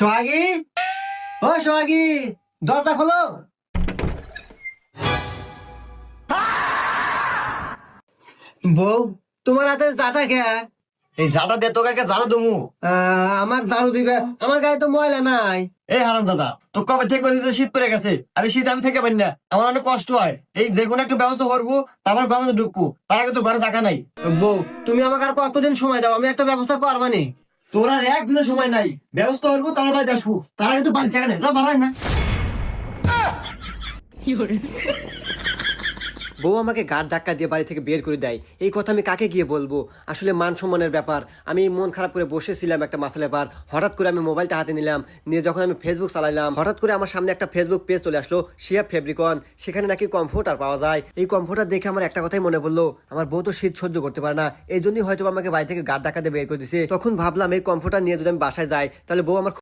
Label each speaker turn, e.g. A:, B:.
A: সোহাগী, ও সোহাগী, দরজা খোলো। বউ, তোমার হাতে জাটা কে?
B: এই ঝাঁটা দে তোকে ঝাড়ু দমু।
A: আমার ঝাড়ু দিবে, আমার গায়ে তো ময়লা নাই।
B: এই হারাম দাদা, তো কবে থেকে বলতে শীত পড়ে গেছে, আর এই শীত আমি থেকে পারি না, আমার অনেক কষ্ট হয়। এই যে কোনো একটু ব্যবস্থা করবো, তারপর ঘরের মধ্যে ঢুকবো, তার আগে তো ঘরে জায়গা নাই।
A: বউ, তুমি আমাকে আর কতদিন সময় দাও, আমি একটা ব্যবস্থা করবানি।
B: তোর আর একদিনের সময় নাই, ব্যবস্থা করবো তারপর বাড়িতে আসবো, তার আগে তো বাড়ি জায়গা নেই, যা বাড়াই না।
A: বউ আমাকে গাড় ধাক্কা দিয়ে বাড়ি থেকে বের করে দেয়, এই কথা আমি কাকে গিয়ে বলবো? আসলে মান সম্মানের ব্যাপার। আমি মন খারাপ করে বসেছিলাম একটা মাসের ব্যাপার, হঠাৎ করে আমি মোবাইলটা হাতে নিলাম, নিয়ে যখন আমি ফেসবুক চালাইলাম, হঠাৎ করে আমার সামনে একটা ফেসবুক পেজ চলে আসলো, শিয়া ফেব্রিকন। সেখানে নাকি কমফোর্টার পাওয়া যায়। এই কমফোর্টার দেখে আমার একটা কথাই মনে পড়লো, আমার বউ তো শীত সহ্য করতে পারে না, এই জন্যই হয়তো আমাকে বাড়ি থেকে গাড় ধাক্কা দিয়ে বের করে দিছে। তখন ভাবলাম এই কমফোর্টার নিয়ে যদি আমি বাসায় যাই, তাহলে বউ আমার